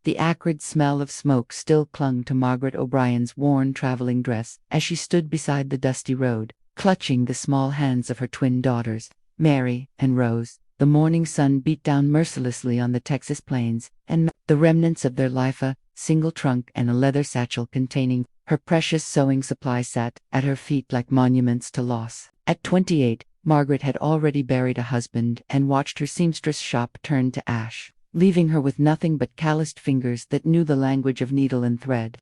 The acrid smell of smoke still clung to Margaret O'Brien's worn traveling dress as she stood beside the dusty road, clutching the small hands of her twin daughters, Mary and Rose. The morning sun beat down mercilessly on the Texas plains, and the remnants of their life, a single trunk and a leather satchel containing her precious sewing supply, sat at her feet like monuments to loss. At 28, Margaret had already buried a husband and watched her seamstress shop turn to ash, leaving her with nothing but calloused fingers that knew the language of needle and thread.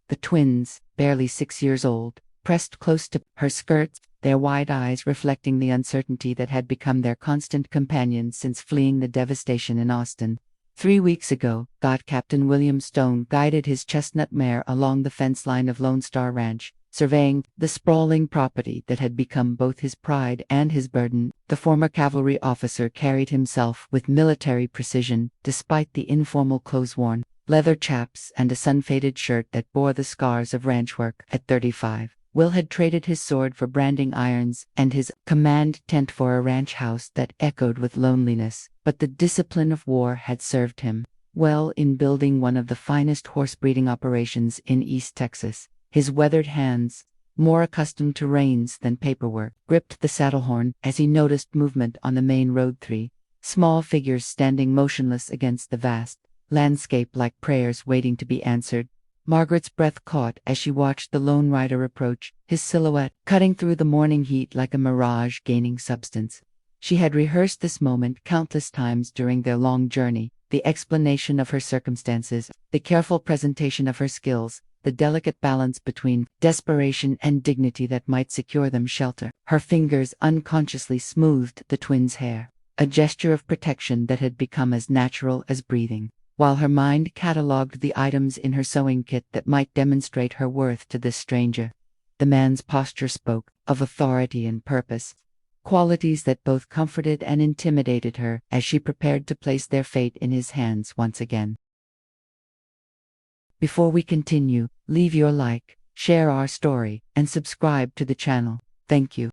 The twins, barely 6 years old, pressed close to her skirts, their wide eyes reflecting the uncertainty that had become their constant companion since fleeing the devastation in Austin. 3 weeks ago, Captain William Stone guided his chestnut mare along the fence line of Lone Star Ranch, surveying the sprawling property that had become both his pride and his burden. The former cavalry officer carried himself with military precision, despite the informal clothes worn, leather chaps and a sun-faded shirt that bore the scars of ranch work. At 35, Will had traded his sword for branding irons and his command tent for a ranch house that echoed with loneliness, but the discipline of war had served him well in building one of the finest horse breeding operations in East Texas. His weathered hands, more accustomed to reins than paperwork, gripped the saddle horn as he noticed movement on the main road. 3 small figures standing motionless against the vast landscape like prayers waiting to be answered. Margaret's breath caught as she watched the lone rider approach, his silhouette cutting through the morning heat like a mirage gaining substance. She had rehearsed this moment countless times during their long journey, the explanation of her circumstances, the careful presentation of her skills, the delicate balance between desperation and dignity that might secure them shelter. Her fingers unconsciously smoothed the twins' hair, a gesture of protection that had become as natural as breathing, while her mind catalogued the items in her sewing kit that might demonstrate her worth to this stranger. The man's posture spoke of authority and purpose, qualities that both comforted and intimidated her as she prepared to place their fate in his hands once again. Before we continue, leave your like, share our story, and subscribe to the channel. Thank you.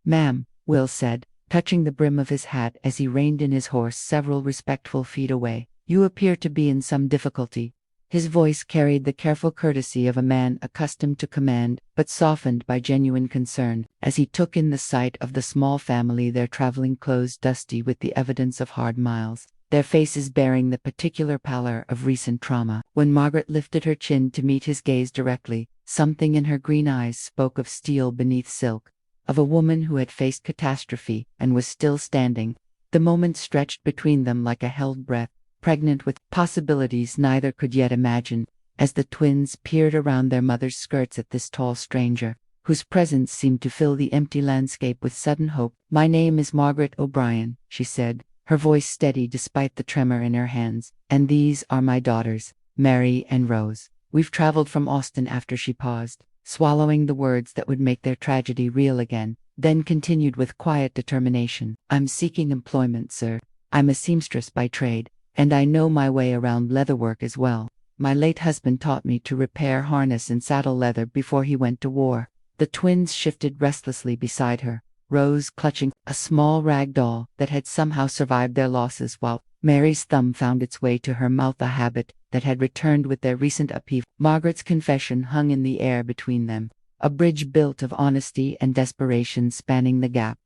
"Ma'am," Will said, touching the brim of his hat as he reined in his horse several respectful feet away, "you appear to be in some difficulty." His voice carried the careful courtesy of a man accustomed to command, but softened by genuine concern, as he took in the sight of the small family, their traveling clothes dusty with the evidence of hard miles, their faces bearing the particular pallor of recent trauma. When Margaret lifted her chin to meet his gaze directly, something in her green eyes spoke of steel beneath silk, of a woman who had faced catastrophe and was still standing. The moment stretched between them like a held breath, pregnant with possibilities neither could yet imagine, as the twins peered around their mother's skirts at this tall stranger, whose presence seemed to fill the empty landscape with sudden hope. "My name is Margaret O'Brien," she said, her voice steady despite the tremor in her hands, "and these are my daughters, Mary and Rose. We've traveled from Austin." After she paused, swallowing the words that would make their tragedy real again, then continued with quiet determination, "I'm seeking employment, sir. I'm a seamstress by trade, and I know my way around leatherwork as well. My late husband taught me to repair harness and saddle leather before he went to war." The twins shifted restlessly beside her, Rose clutching a small rag doll that had somehow survived their losses, while Mary's thumb found its way to her mouth, a habit that had returned with their recent upheaval. Margaret's confession hung in the air between them, a bridge built of honesty and desperation spanning the gap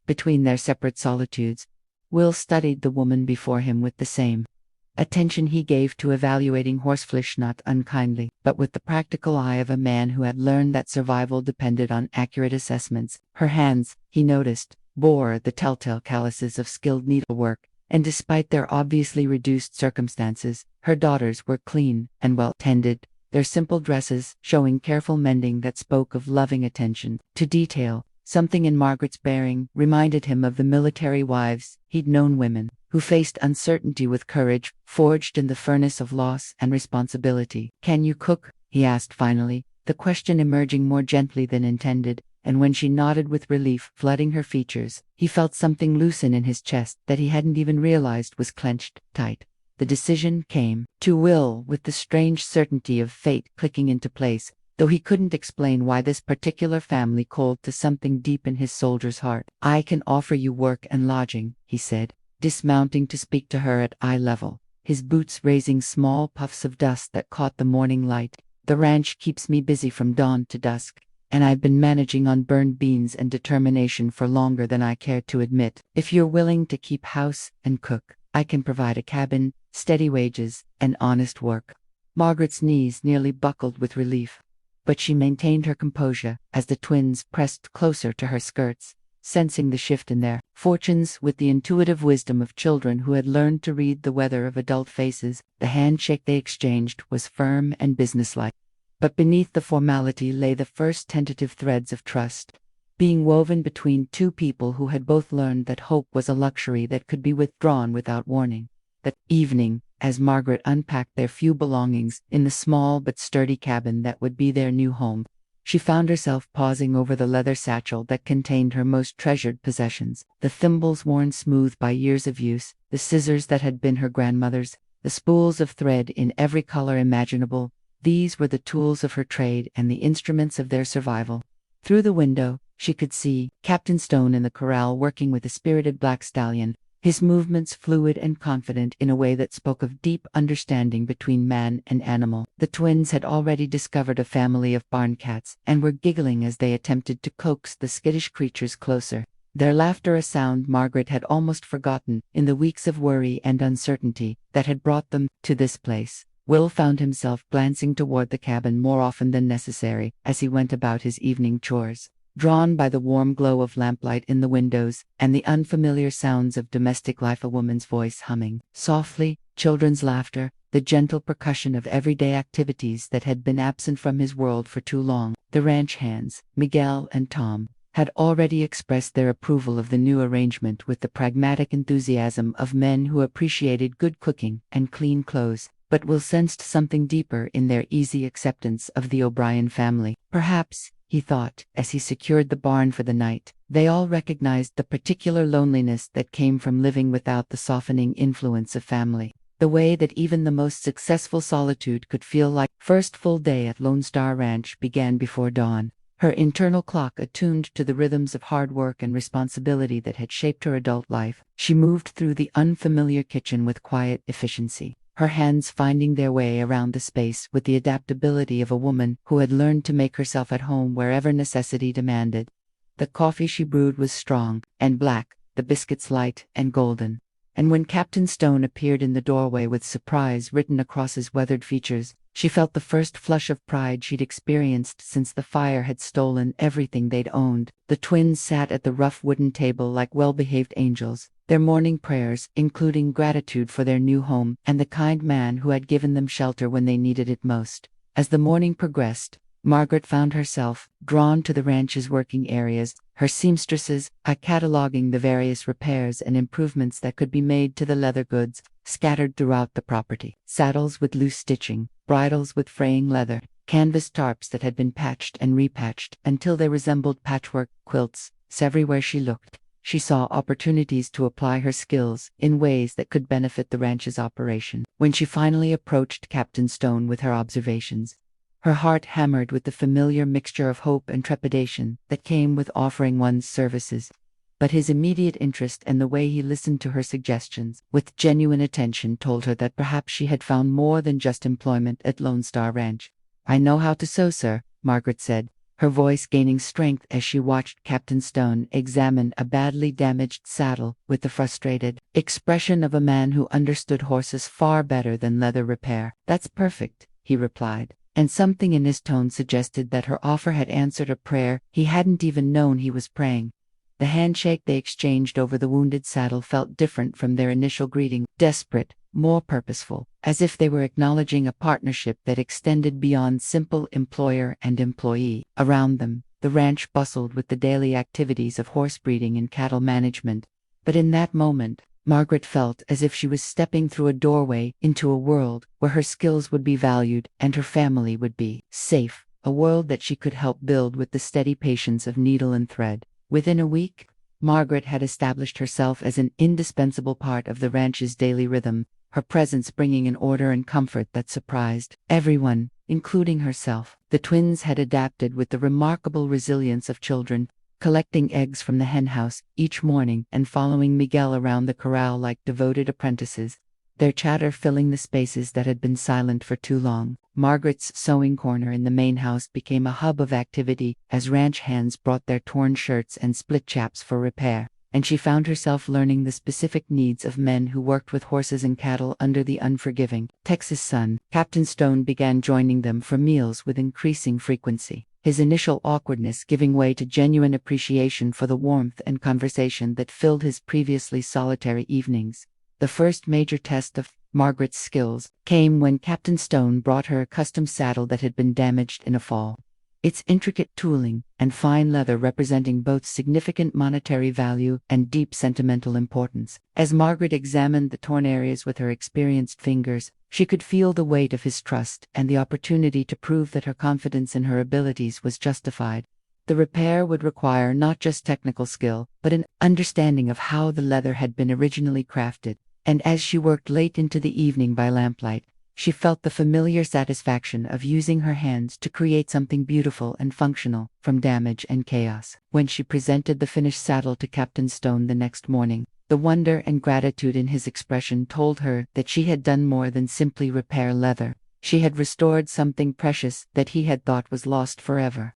between their separate solitudes. Will studied the woman before him with the same attention he gave to evaluating horseflesh, not unkindly, but with the practical eye of a man who had learned that survival depended on accurate assessments. Her hands, he noticed, bore the telltale calluses of skilled needlework, and despite their obviously reduced circumstances, her daughters were clean and well tended, their simple dresses showing careful mending that spoke of loving attention to detail. Something in Margaret's bearing reminded him of the military wives he'd known, women who faced uncertainty with courage forged in the furnace of loss and responsibility. "Can you cook?" he asked finally, the question emerging more gently than intended, and when she nodded with relief flooding her features, he felt something loosen in his chest that he hadn't even realized was clenched tight. The decision came to Will with the strange certainty of fate clicking into place, though he couldn't explain why this particular family called to something deep in his soldier's heart. "I can offer you work and lodging," he said, dismounting to speak to her at eye level. his boots raising small puffs of dust that caught the morning light. "The ranch keeps me busy from dawn to dusk, and I've been managing on burned beans and determination for longer than I care to admit. If you're willing to keep house and cook, I can provide a cabin, steady wages, and honest work." Margaret's knees nearly buckled with relief, but she maintained her composure as the twins pressed closer to her skirts, sensing the shift in their fortunes with the intuitive wisdom of children who had learned to read the weather of adult faces. The handshake they exchanged was firm and businesslike, but beneath the formality lay the first tentative threads of trust, being woven between two people who had both learned that hope was a luxury that could be withdrawn without warning. That evening, as Margaret unpacked their few belongings in the small but sturdy cabin that would be their new home, she found herself pausing over the leather satchel that contained her most treasured possessions: the thimbles worn smooth by years of use, the scissors that had been her grandmother's, the spools of thread in every color imaginable. These were the tools of her trade and the instruments of their survival. Through the window, she could see Captain Stone in the corral working with a spirited black stallion, his movements fluid and confident in a way that spoke of deep understanding between man and animal. The twins had already discovered a family of barn cats and were giggling as they attempted to coax the skittish creatures closer, their laughter a sound Margaret had almost forgotten in the weeks of worry and uncertainty that had brought them to this place. Will found himself glancing toward the cabin more often than necessary as he went about his evening chores, drawn by the warm glow of lamplight in the windows and the unfamiliar sounds of domestic life, a woman's voice humming softly, children's laughter, the gentle percussion of everyday activities that had been absent from his world for too long. The ranch hands, Miguel and Tom, had already expressed their approval of the new arrangement with the pragmatic enthusiasm of men who appreciated good cooking and clean clothes, but Will sensed something deeper in their easy acceptance of the O'Brien family. Perhaps, he thought, as he secured the barn for the night, they all recognized the particular loneliness that came from living without the softening influence of family. The way that even the most successful solitude could feel like. First full day at Lone Star Ranch began before dawn, her internal clock attuned to the rhythms of hard work and responsibility that had shaped her adult life. She moved through the unfamiliar kitchen with quiet efficiency, her hands finding their way around the space with the adaptability of a woman who had learned to make herself at home wherever necessity demanded. The coffee she brewed was strong and black, the biscuits light and golden, and when Captain Stone appeared in the doorway with surprise written across his weathered features, she felt the first flush of pride she'd experienced since the fire had stolen everything they'd owned. The twins sat at the rough wooden table like well-behaved angels, their morning prayers including gratitude for their new home and the kind man who had given them shelter when they needed it most. As the morning progressed, Margaret found herself drawn to the ranch's working areas, her seamstresses cataloging the various repairs and improvements that could be made to the leather goods scattered throughout the property. Saddles with loose stitching, bridles with fraying leather, canvas tarps that had been patched and repatched until they resembled patchwork quilts. Everywhere she looked, she saw opportunities to apply her skills in ways that could benefit the ranch's operation. When she finally approached Captain Stone with her observations, her heart hammered with the familiar mixture of hope and trepidation that came with offering one's services. But his immediate interest and the way he listened to her suggestions with genuine attention told her that perhaps she had found more than just employment at Lone Star Ranch. "I know how to sew, sir," Margaret said, her voice gaining strength as she watched Captain Stone examine a badly damaged saddle with the frustrated expression of a man who understood horses far better than leather repair. "That's perfect," he replied, and something in his tone suggested that her offer had answered a prayer he hadn't even known he was praying. The handshake they exchanged over the wounded saddle felt different from their initial greeting, desperate, more purposeful, as if they were acknowledging a partnership that extended beyond simple employer and employee. Around them, the ranch bustled with the daily activities of horse breeding and cattle management, but in that moment, Margaret felt as if she was stepping through a doorway into a world where her skills would be valued and her family would be safe, a world that she could help build with the steady patience of needle and thread. Within a week, Margaret had established herself as an indispensable part of the ranch's daily rhythm, her presence bringing an order and comfort that surprised everyone, including herself. The twins had adapted with the remarkable resilience of children, collecting eggs from the henhouse each morning and following Miguel around the corral like devoted apprentices. their chatter filling the spaces that had been silent for too long. Margaret's sewing corner in the main house became a hub of activity as ranch hands brought their torn shirts and split chaps for repair, and she found herself learning the specific needs of men who worked with horses and cattle under the unforgiving Texas sun. Captain Stone began joining them for meals with increasing frequency, his initial awkwardness giving way to genuine appreciation for the warmth and conversation that filled his previously solitary evenings. The first major test of Margaret's skills came when Captain Stone brought her a custom saddle that had been damaged in a fall. Its intricate tooling and fine leather representing both significant monetary value and deep sentimental importance. As Margaret examined the torn areas with her experienced fingers, she could feel the weight of his trust and the opportunity to prove that her confidence in her abilities was justified. The repair would require not just technical skill, but an understanding of how the leather had been originally crafted. And as she worked late into the evening by lamplight, she felt the familiar satisfaction of using her hands to create something beautiful and functional from damage and chaos. When she presented the finished saddle to Captain Stone the next morning, the wonder and gratitude in his expression told her that she had done more than simply repair leather. She had restored something precious that he had thought was lost forever.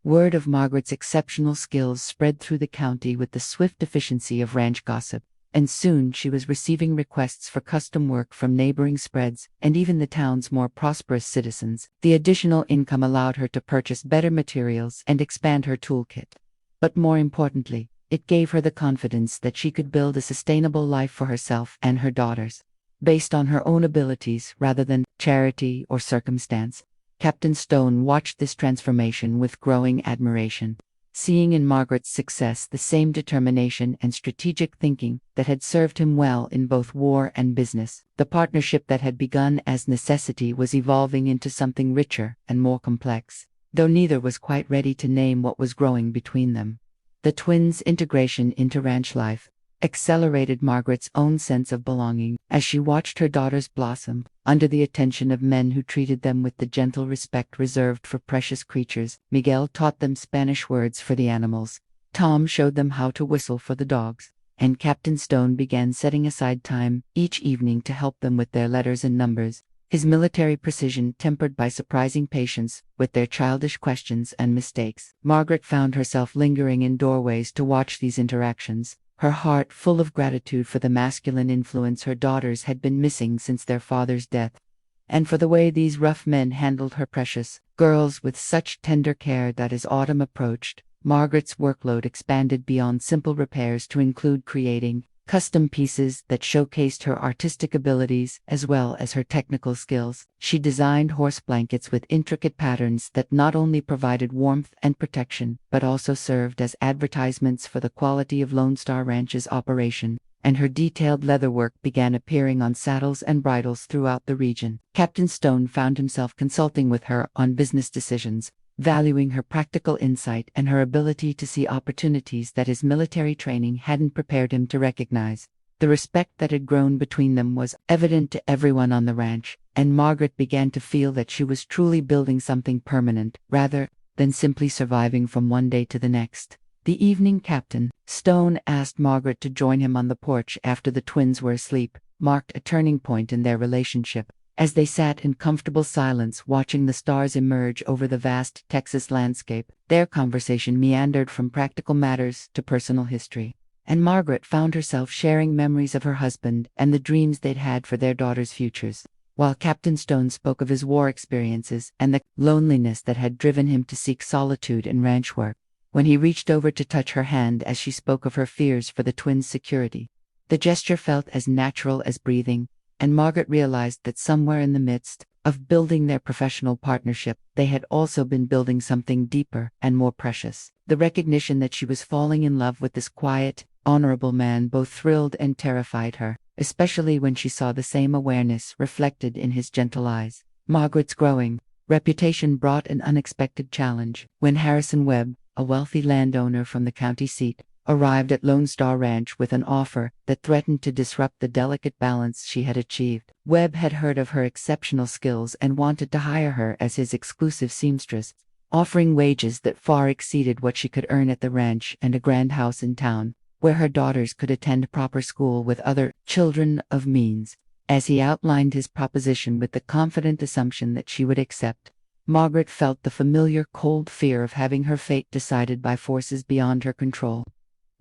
Word of Margaret's exceptional skills spread through the county with the swift efficiency of ranch gossip, and soon she was receiving requests for custom work from neighboring spreads and even the town's more prosperous citizens. The additional income allowed her to purchase better materials and expand her toolkit. But more importantly, it gave her the confidence that she could build a sustainable life for herself and her daughters, based on her own abilities rather than charity or circumstance. Captain Stone watched this transformation with growing admiration, seeing in Margaret's success the same determination and strategic thinking that had served him well in both war and business. The partnership that had begun as necessity was evolving into something richer and more complex, though neither was quite ready to name what was growing between them. The twins' integration into ranch life accelerated Margaret's own sense of belonging as she watched her daughters blossom under the attention of men who treated them with the gentle respect reserved for precious creatures. Miguel taught them Spanish words for the animals, Tom showed them how to whistle for the dogs, and Captain Stone began setting aside time each evening to help them with their letters and numbers, his military precision tempered by surprising patience with their childish questions and mistakes. Margaret found herself lingering in doorways to watch these interactions, her heart full of gratitude for the masculine influence her daughters had been missing since their father's death, and for the way these rough men handled her precious girls with such tender care that as autumn approached, Margaret's workload expanded beyond simple repairs to include creating custom pieces that showcased her artistic abilities as well as her technical skills. She designed horse blankets with intricate patterns that not only provided warmth and protection, but also served as advertisements for the quality of Lone Star Ranch's operation, and her detailed leatherwork began appearing on saddles and bridles throughout the region. Captain Stone found himself consulting with her on business decisions, valuing her practical insight and her ability to see opportunities that his military training hadn't prepared him to recognize. The respect that had grown between them was evident to everyone on the ranch, and Margaret began to feel that she was truly building something permanent, rather than simply surviving from one day to the next. The evening Captain Stone asked Margaret to join him on the porch after the twins were asleep, marked a turning point in their relationship. As they sat in comfortable silence watching the stars emerge over the vast Texas landscape, their conversation meandered from practical matters to personal history, and Margaret found herself sharing memories of her husband and the dreams they'd had for their daughters' futures, while Captain Stone spoke of his war experiences and the loneliness that had driven him to seek solitude in ranch work. When he reached over to touch her hand as she spoke of her fears for the twins' security, the gesture felt as natural as breathing, and Margaret realized that somewhere in the midst of building their professional partnership, they had also been building something deeper and more precious. The recognition that she was falling in love with this quiet, honorable man both thrilled and terrified her, especially when she saw the same awareness reflected in his gentle eyes. Margaret's growing reputation brought an unexpected challenge when Harrison Webb, a wealthy landowner from the county seat, arrived at Lone Star Ranch with an offer that threatened to disrupt the delicate balance she had achieved. Webb had heard of her exceptional skills and wanted to hire her as his exclusive seamstress, offering wages that far exceeded what she could earn at the ranch and a grand house in town. where her daughters could attend proper school with other children of means. As he outlined his proposition with the confident assumption that she would accept, Margaret felt the familiar cold fear of having her fate decided by forces beyond her control.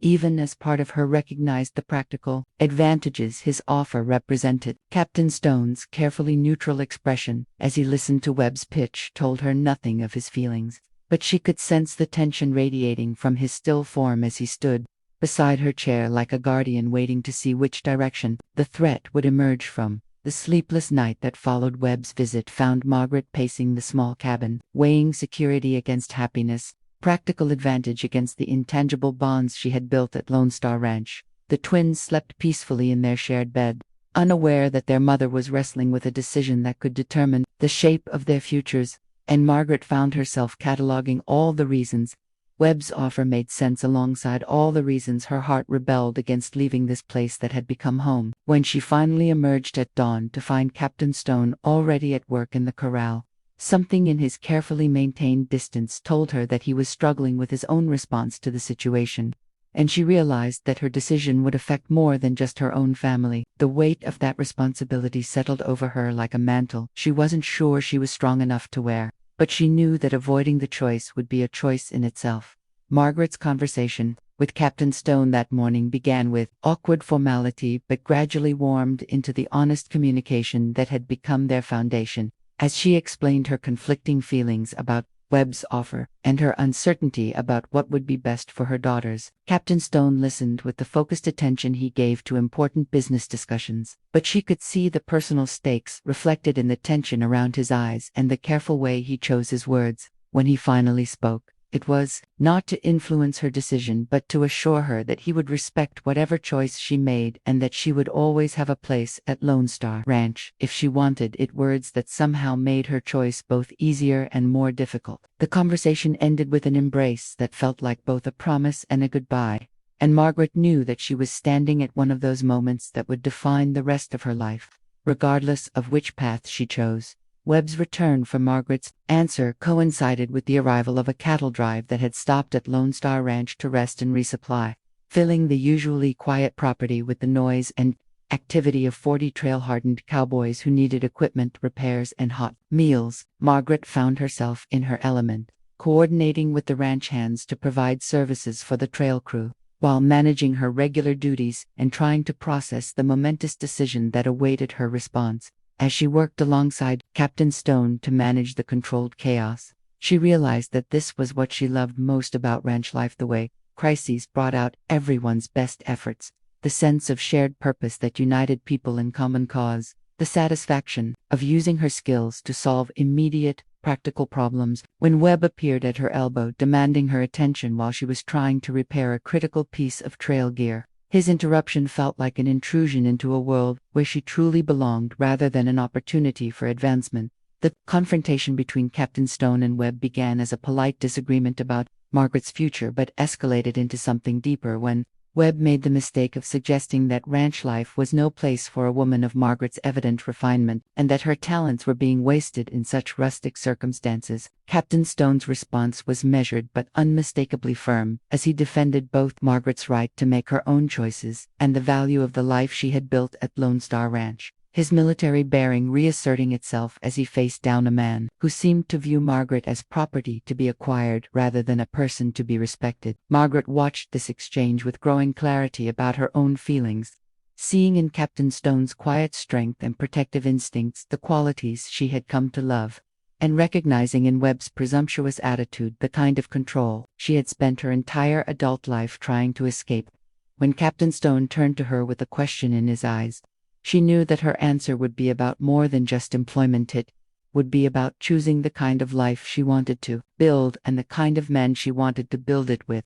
Even as part of her recognized the practical advantages his offer represented. Captain Stone's carefully neutral expression as he listened to Webb's pitch told her nothing of his feelings, but she could sense the tension radiating from his still form as he stood beside her chair like a guardian waiting to see which direction the threat would emerge from. The sleepless night that followed Webb's visit found Margaret pacing the small cabin, weighing security against happiness, practical advantage against the intangible bonds she had built at Lone Star Ranch. The twins slept peacefully in their shared bed, unaware that their mother was wrestling with a decision that could determine the shape of their futures, and Margaret found herself cataloging all the reasons Webb's offer made sense alongside all the reasons her heart rebelled against leaving this place that had become home. When she finally emerged at dawn to find Captain Stone already at work in the corral, something in his carefully maintained distance told her that he was struggling with his own response to the situation, and she realized that her decision would affect more than just her own family. The weight of that responsibility settled over her like a mantle she wasn't sure she was strong enough to wear, but she knew that avoiding the choice would be a choice in itself. Margaret's conversation with Captain Stone that morning began with awkward formality but gradually warmed into the honest communication that had become their foundation. As she explained her conflicting feelings about Webb's offer and her uncertainty about what would be best for her daughters, Captain Stone listened with the focused attention he gave to important business discussions, but she could see the personal stakes reflected in the tension around his eyes and the careful way he chose his words. When he finally spoke, it was not to influence her decision but to assure her that he would respect whatever choice she made and that she would always have a place at Lone Star Ranch if she wanted it. Words that somehow made her choice both easier and more difficult. The conversation ended with an embrace that felt like both a promise and a goodbye, and Margaret knew that she was standing at one of those moments that would define the rest of her life, regardless of which path she chose. Webb's return for Margaret's answer coincided with the arrival of a cattle drive that had stopped at Lone Star Ranch to rest and resupply, filling the usually quiet property with the noise and activity of 40 trail-hardened cowboys who needed equipment, repairs, and hot meals. Margaret found herself in her element, coordinating with the ranch hands to provide services for the trail crew, while managing her regular duties and trying to process the momentous decision that awaited her response. As she worked alongside Captain Stone to manage the controlled chaos, she realized that this was what she loved most about ranch life: the way crises brought out everyone's best efforts, the sense of shared purpose that united people in common cause, the satisfaction of using her skills to solve immediate, practical problems. When Webb appeared at her elbow demanding her attention while she was trying to repair a critical piece of trail gear, his interruption felt like an intrusion into a world where she truly belonged rather than an opportunity for advancement. The confrontation between Captain Stone and Webb began as a polite disagreement about Margaret's future but escalated into something deeper when Webb made the mistake of suggesting that ranch life was no place for a woman of Margaret's evident refinement, and that her talents were being wasted in such rustic circumstances. Captain Stone's response was measured but unmistakably firm, as he defended both Margaret's right to make her own choices and the value of the life she had built at Lone Star Ranch, his military bearing reasserting itself as he faced down a man who seemed to view Margaret as property to be acquired rather than a person to be respected. Margaret watched this exchange with growing clarity about her own feelings, seeing in Captain Stone's quiet strength and protective instincts the qualities she had come to love, and recognizing in Webb's presumptuous attitude the kind of control she had spent her entire adult life trying to escape. When Captain Stone turned to her with a question in his eyes, she knew that her answer would be about more than just employment. It would be about choosing the kind of life she wanted to build and the kind of man she wanted to build it with.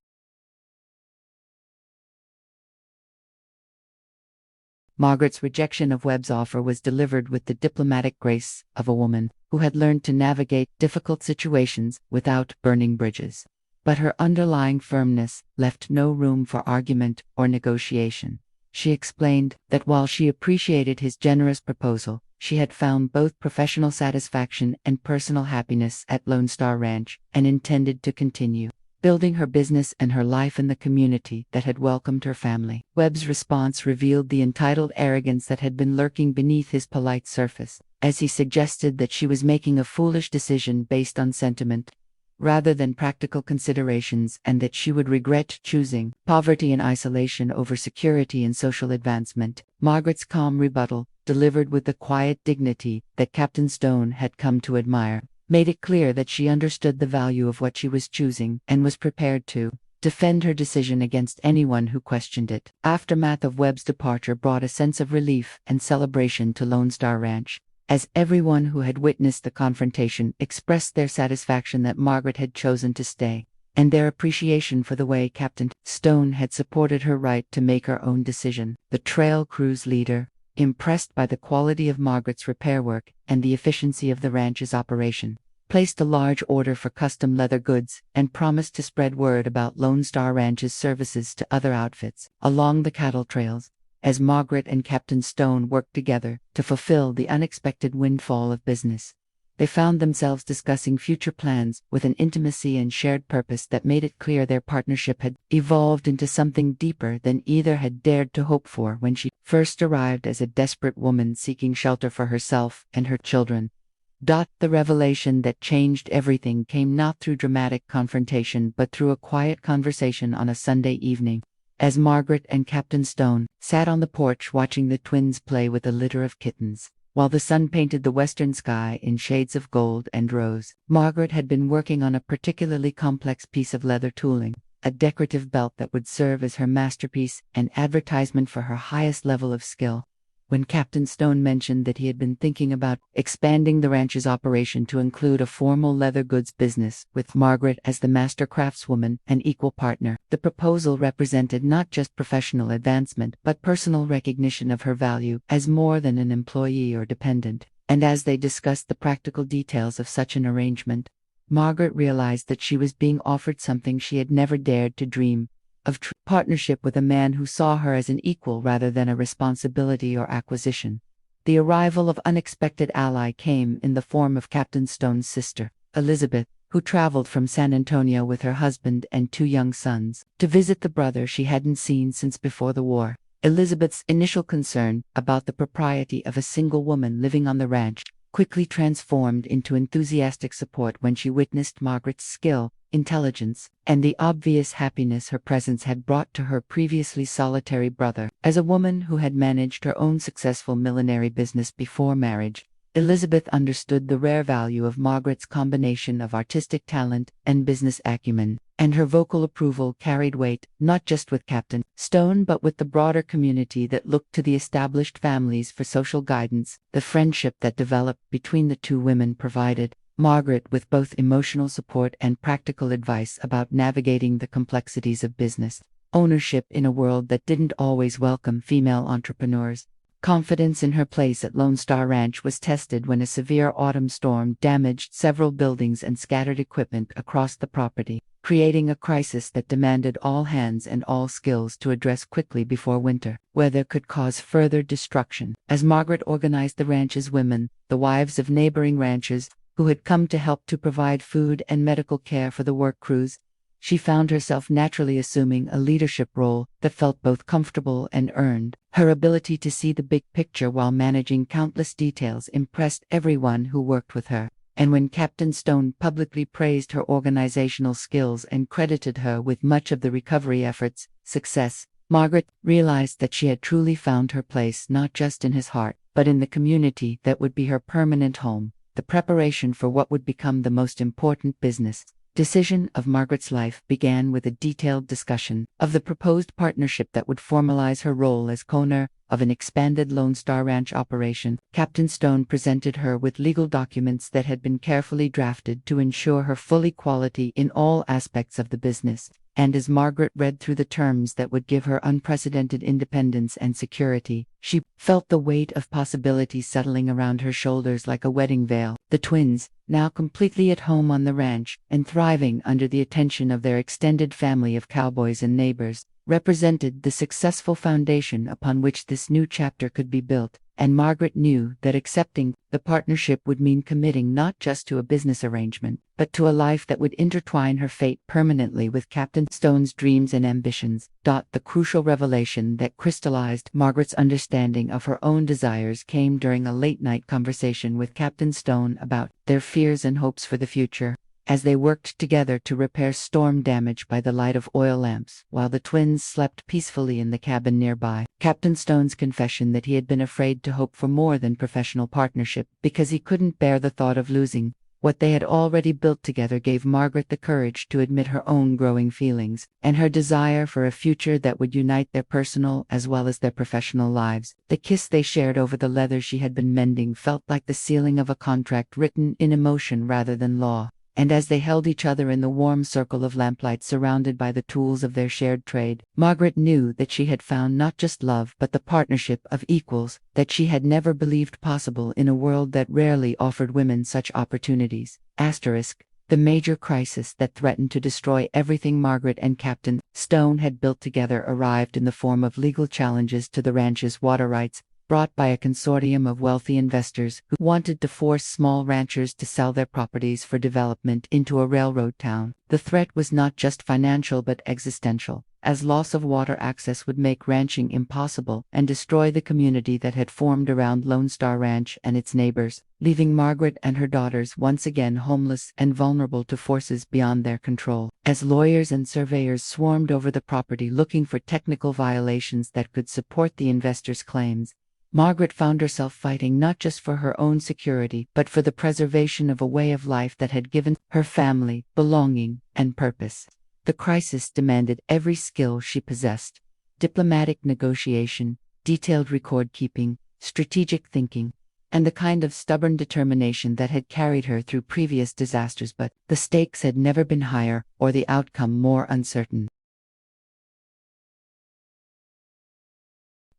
Margaret's rejection of Webb's offer was delivered with the diplomatic grace of a woman who had learned to navigate difficult situations without burning bridges. But her underlying firmness left no room for argument or negotiation. She explained that while she appreciated his generous proposal, she had found both professional satisfaction and personal happiness at Lone Star Ranch and intended to continue building her business and her life in the community that had welcomed her family. Webb's response revealed the entitled arrogance that had been lurking beneath his polite surface, as he suggested that she was making a foolish decision based on sentiment rather than practical considerations, and that she would regret choosing poverty and isolation over security and social advancement. Margaret's calm rebuttal, delivered with the quiet dignity that Captain Stone had come to admire, made it clear that she understood the value of what she was choosing and was prepared to defend her decision against anyone who questioned it. Aftermath of Webb's departure brought a sense of relief and celebration to Lone Star Ranch, as everyone who had witnessed the confrontation expressed their satisfaction that Margaret had chosen to stay, and their appreciation for the way Captain Stone had supported her right to make her own decision. The trail crew's leader, impressed by the quality of Margaret's repair work and the efficiency of the ranch's operation, placed a large order for custom leather goods and promised to spread word about Lone Star Ranch's services to other outfits along the cattle trails. As Margaret and Captain Stone worked together to fulfill the unexpected windfall of business, they found themselves discussing future plans with an intimacy and shared purpose that made it clear their partnership had evolved into something deeper than either had dared to hope for when she first arrived as a desperate woman seeking shelter for herself and her children. The revelation that changed everything came not through dramatic confrontation but through a quiet conversation on a Sunday evening, as Margaret and Captain Stone sat on the porch watching the twins play with a litter of kittens, while the sun painted the western sky in shades of gold and rose. Margaret had been working on a particularly complex piece of leather tooling, a decorative belt that would serve as her masterpiece and advertisement for her highest level of skill. When Captain Stone mentioned that he had been thinking about expanding the ranch's operation to include a formal leather goods business, with Margaret as the master craftswoman and equal partner, the proposal represented not just professional advancement but personal recognition of her value as more than an employee or dependent. And as they discussed the practical details of such an arrangement, Margaret realized that she was being offered something she had never dared to dream of: partnership with a man who saw her as an equal rather than a responsibility or acquisition. The arrival of unexpected ally came in the form of Captain Stone's sister, Elizabeth, who traveled from San Antonio with her husband and 2 young sons to visit the brother she hadn't seen since before the war. Elizabeth's initial concern about the propriety of a single woman living on the ranch quickly transformed into enthusiastic support when she witnessed Margaret's skill, intelligence, and the obvious happiness her presence had brought to her previously solitary brother. As a woman who had managed her own successful millinery business before marriage, Elizabeth understood the rare value of Margaret's combination of artistic talent and business acumen, and her vocal approval carried weight not just with Captain Stone but with the broader community that looked to the established families for social guidance. The friendship that developed between the 2 women provided Margaret with both emotional support and practical advice about navigating the complexities of business ownership in a world that didn't always welcome female entrepreneurs. Confidence in her place at Lone Star Ranch was tested when a severe autumn storm damaged several buildings and scattered equipment across the property, creating a crisis that demanded all hands and all skills to address quickly before winter weather could cause further destruction. As Margaret organized the ranch's women, the wives of neighboring ranchers, who had come to help to provide food and medical care for the work crews, she found herself naturally assuming a leadership role that felt both comfortable and earned. Her ability to see the big picture while managing countless details impressed everyone who worked with her, and when Captain Stone publicly praised her organizational skills and credited her with much of the recovery effort's success, Margaret realized that she had truly found her place not just in his heart, but in the community that would be her permanent home. The preparation for what would become the most important business decision of Margaret's life began with a detailed discussion of the proposed partnership that would formalize her role as co-owner of an expanded Lone Star Ranch operation. Captain Stone presented her with legal documents that had been carefully drafted to ensure her full equality in all aspects of the business, and as Margaret read through the terms that would give her unprecedented independence and security, she felt the weight of possibility settling around her shoulders like a wedding veil. The twins, now completely at home on the ranch and thriving under the attention of their extended family of cowboys and neighbors, represented the successful foundation upon which this new chapter could be built. and Margaret knew that accepting the partnership would mean committing not just to a business arrangement, but to a life that would intertwine her fate permanently with Captain Stone's dreams and ambitions. The crucial revelation that crystallized Margaret's understanding of her own desires came during a late-night conversation with Captain Stone about their fears and hopes for the future. As they worked together to repair storm damage by the light of oil lamps, while the twins slept peacefully in the cabin nearby, Captain Stone's confession that he had been afraid to hope for more than professional partnership because he couldn't bear the thought of losing what they had already built together gave Margaret the courage to admit her own growing feelings, and her desire for a future that would unite their personal as well as their professional lives. The kiss they shared over the leather she had been mending felt like the sealing of a contract written in emotion rather than law. And as they held each other in the warm circle of lamplight surrounded by the tools of their shared trade, Margaret knew that she had found not just love but the partnership of equals that she had never believed possible in a world that rarely offered women such opportunities. The major crisis that threatened to destroy everything Margaret and Captain Stone had built together arrived in the form of legal challenges to the ranch's water rights, brought by a consortium of wealthy investors who wanted to force small ranchers to sell their properties for development into a railroad town. The threat was not just financial but existential, as loss of water access would make ranching impossible and destroy the community that had formed around Lone Star Ranch and its neighbors, leaving Margaret and her daughters once again homeless and vulnerable to forces beyond their control. As lawyers and surveyors swarmed over the property looking for technical violations that could support the investors' claims, Margaret found herself fighting not just for her own security but for the preservation of a way of life that had given her family belonging and purpose. The crisis demanded every skill she possessed: diplomatic negotiation, detailed record-keeping, strategic thinking, and the kind of stubborn determination that had carried her through previous disasters. But the stakes had never been higher or the outcome more uncertain.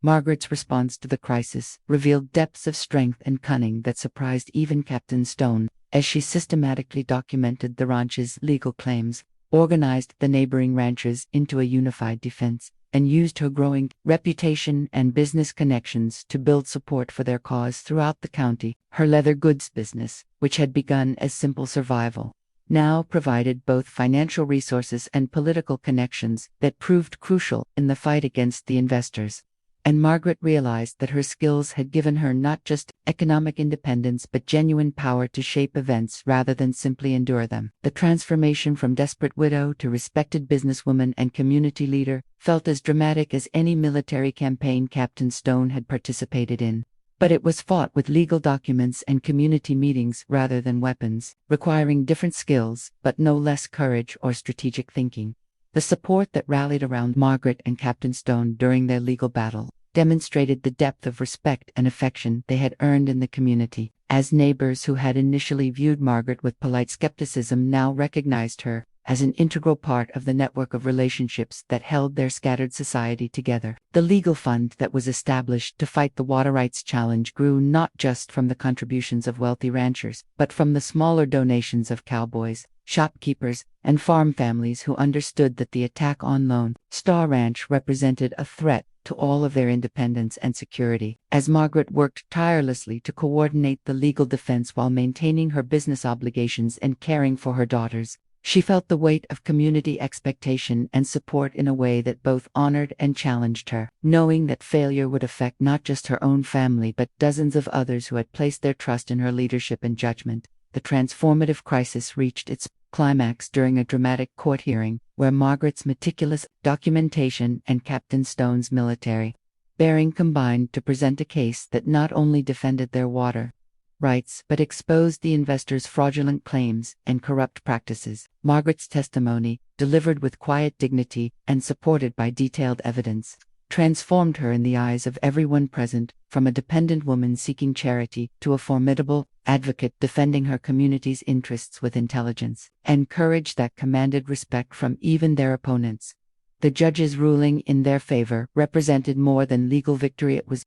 Margaret's response to the crisis revealed depths of strength and cunning that surprised even Captain Stone, as she systematically documented the ranch's legal claims, organized the neighboring ranchers into a unified defense, and used her growing reputation and business connections to build support for their cause throughout the county. Her leather goods business, which had begun as simple survival, now provided both financial resources and political connections that proved crucial in the fight against the investors. And Margaret realized that her skills had given her not just economic independence but genuine power to shape events rather than simply endure them. The transformation from desperate widow to respected businesswoman and community leader felt as dramatic as any military campaign Captain Stone had participated in. But it was fought with legal documents and community meetings rather than weapons, requiring different skills but no less courage or strategic thinking. The support that rallied around Margaret and Captain Stone during their legal battle demonstrated the depth of respect and affection they had earned in the community, as neighbors who had initially viewed Margaret with polite skepticism now recognized her as an integral part of the network of relationships that held their scattered society together. The legal fund that was established to fight the water rights challenge grew not just from the contributions of wealthy ranchers, but from the smaller donations of cowboys, shopkeepers, and farm families who understood that the attack on Lone Star Ranch represented a threat to all of their independence and security. As Margaret worked tirelessly to coordinate the legal defense while maintaining her business obligations and caring for her daughters, she felt the weight of community expectation and support in a way that both honored and challenged her. Knowing that failure would affect not just her own family but dozens of others who had placed their trust in her leadership and judgment, the transformative crisis reached its climax during a dramatic court hearing, where Margaret's meticulous documentation and Captain Stone's military bearing combined to present a case that not only defended their water rights but exposed the investors' fraudulent claims and corrupt practices. Margaret's testimony, delivered with quiet dignity and supported by detailed evidence, transformed her in the eyes of everyone present, from a dependent woman seeking charity to a formidable advocate defending her community's interests with intelligence and courage that commanded respect from even their opponents. The judge's ruling in their favor represented more than legal victory. It was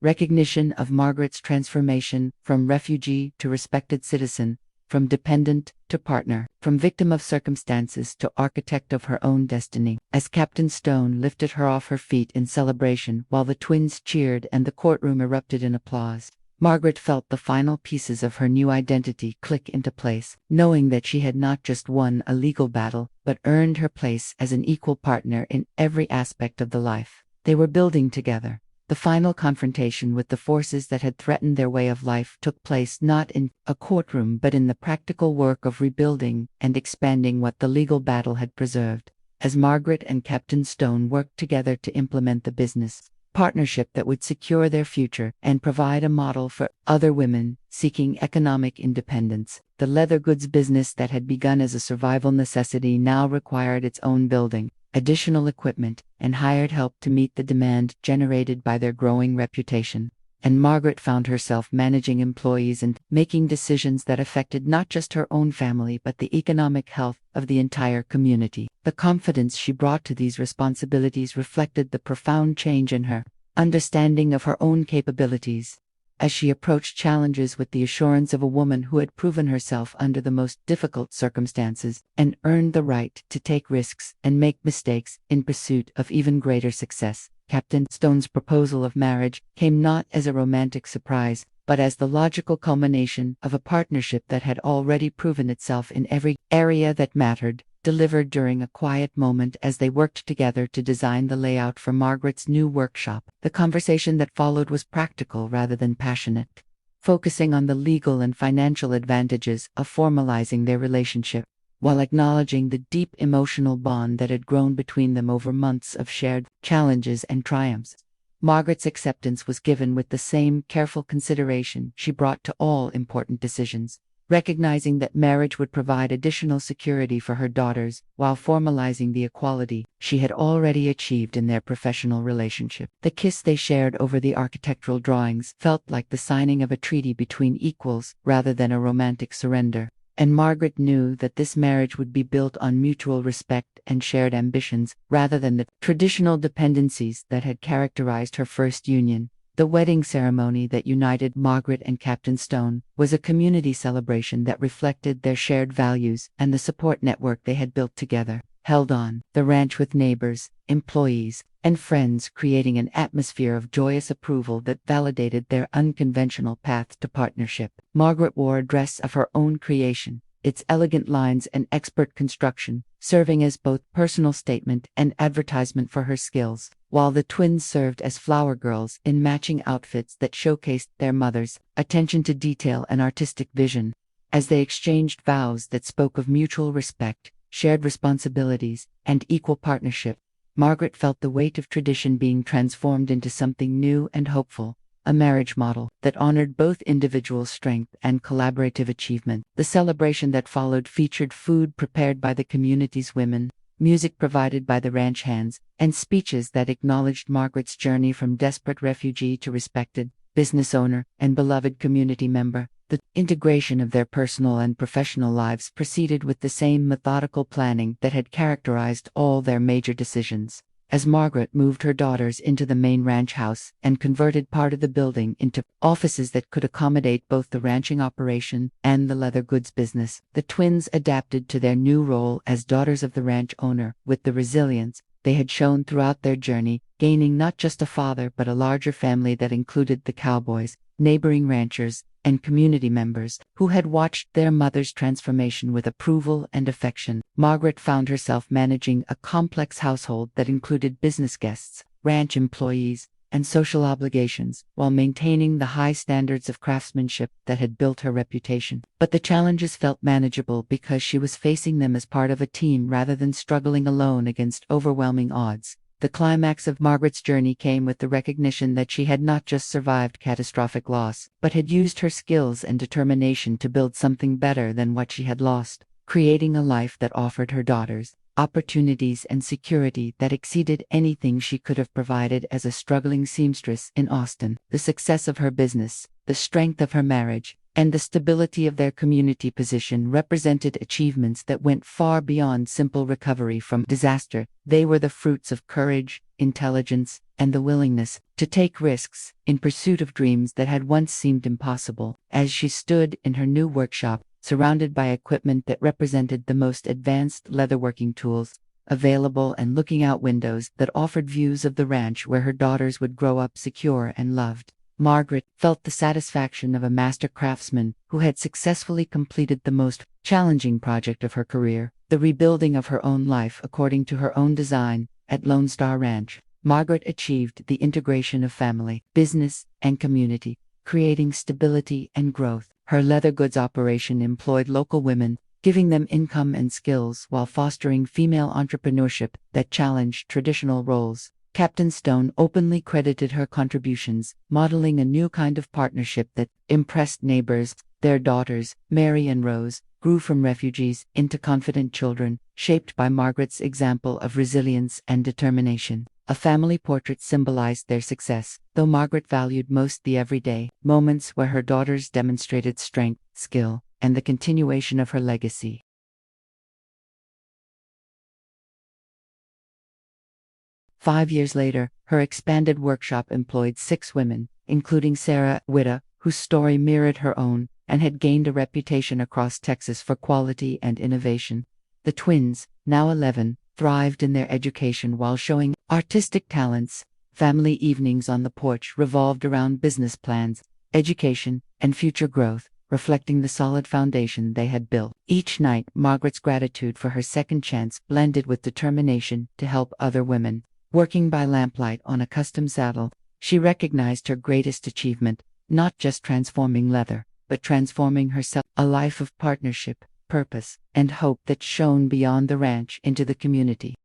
recognition of Margaret's transformation from refugee to respected citizen, from dependent to partner, from victim of circumstances to architect of her own destiny. As Captain Stone lifted her off her feet in celebration while the twins cheered and the courtroom erupted in applause, Margaret felt the final pieces of her new identity click into place, knowing that she had not just won a legal battle, but earned her place as an equal partner in every aspect of the life they were building together. The final confrontation with the forces that had threatened their way of life took place not in a courtroom but in the practical work of rebuilding and expanding what the legal battle had preserved. As Margaret and Captain Stone worked together to implement the business partnership that would secure their future and provide a model for other women seeking economic independence, the leather goods business that had begun as a survival necessity now required its own building, additional equipment, and hired help to meet the demand generated by their growing reputation. And Margaret found herself managing employees and making decisions that affected not just her own family but the economic health of the entire community. The confidence she brought to these responsibilities reflected the profound change in her understanding of her own capabilities. As she approached challenges with the assurance of a woman who had proven herself under the most difficult circumstances and earned the right to take risks and make mistakes in pursuit of even greater success, Captain Stone's proposal of marriage came not as a romantic surprise, but as the logical culmination of a partnership that had already proven itself in every area that mattered, delivered during a quiet moment as they worked together to design the layout for Margaret's new workshop. The conversation that followed was practical rather than passionate, focusing on the legal and financial advantages of formalizing their relationship, while acknowledging the deep emotional bond that had grown between them over months of shared challenges and triumphs. Margaret's acceptance was given with the same careful consideration she brought to all important decisions, recognizing that marriage would provide additional security for her daughters while formalizing the equality she had already achieved in their professional relationship. The kiss they shared over the architectural drawings felt like the signing of a treaty between equals rather than a romantic surrender, and Margaret knew that this marriage would be built on mutual respect and shared ambitions rather than the traditional dependencies that had characterized her first union. The wedding ceremony that united Margaret and Captain Stone was a community celebration that reflected their shared values and the support network they had built together, held on the ranch with neighbors, employees, and friends, creating an atmosphere of joyous approval that validated their unconventional path to partnership. Margaret wore a dress of her own creation, its elegant lines and expert construction serving as both personal statement and advertisement for her skills, while the twins served as flower girls in matching outfits that showcased their mother's attention to detail and artistic vision. As they exchanged vows that spoke of mutual respect, shared responsibilities, and equal partnership, Margaret felt the weight of tradition being transformed into something new and hopeful, a marriage model that honored both individual strength and collaborative achievement. The celebration that followed featured food prepared by the community's women, music provided by the ranch hands, and speeches that acknowledged Margaret's journey from desperate refugee to respected business owner and beloved community member. The integration of their personal and professional lives proceeded with the same methodical planning that had characterized all their major decisions. As Margaret moved her daughters into the main ranch house and converted part of the building into offices that could accommodate both the ranching operation and the leather goods business, the twins adapted to their new role as daughters of the ranch owner with the resilience they had shown throughout their journey, gaining not just a father but a larger family that included the cowboys, neighboring ranchers, and community members who had watched their mother's transformation with approval and affection. Margaret found herself managing a complex household that included business guests, ranch employees, and social obligations, while maintaining the high standards of craftsmanship that had built her reputation. But the challenges felt manageable because she was facing them as part of a team rather than struggling alone against overwhelming odds. The climax of Margaret's journey came with the recognition that she had not just survived catastrophic loss, but had used her skills and determination to build something better than what she had lost, creating a life that offered her daughters opportunities and security that exceeded anything she could have provided as a struggling seamstress in Austin. The success of her business, the strength of her marriage, and the stability of their community position represented achievements that went far beyond simple recovery from disaster. They were the fruits of courage, intelligence, and the willingness to take risks in pursuit of dreams that had once seemed impossible. As she stood in her new workshop, surrounded by equipment that represented the most advanced leatherworking tools available and looking out windows that offered views of the ranch where her daughters would grow up secure and loved. Margaret felt the satisfaction of a master craftsman who had successfully completed the most challenging project of her career, the rebuilding of her own life according to her own design. At Lone Star Ranch, Margaret achieved the integration of family, business, and community, creating stability and growth. Her leather goods operation employed local women, giving them income and skills while fostering female entrepreneurship that challenged traditional roles. Captain Stone openly credited her contributions, modeling a new kind of partnership that impressed neighbors. Their daughters, Mary and Rose, grew from refugees into confident children, shaped by Margaret's example of resilience and determination. A family portrait symbolized their success, though Margaret valued most the everyday moments where her daughters demonstrated strength, skill, and the continuation of her legacy. Five years later, her expanded workshop employed 6 women, including Sarah Witta, whose story mirrored her own and had gained a reputation across Texas for quality and innovation. The twins, now 11, thrived in their education while showing artistic talents. Family evenings on the porch revolved around business plans, education, and future growth, reflecting the solid foundation they had built. Each night, Margaret's gratitude for her second chance blended with determination to help other women. Working by lamplight on a custom saddle, she recognized her greatest achievement, not just transforming leather, but transforming herself, a life of partnership, purpose, and hope that shone beyond the ranch into the community.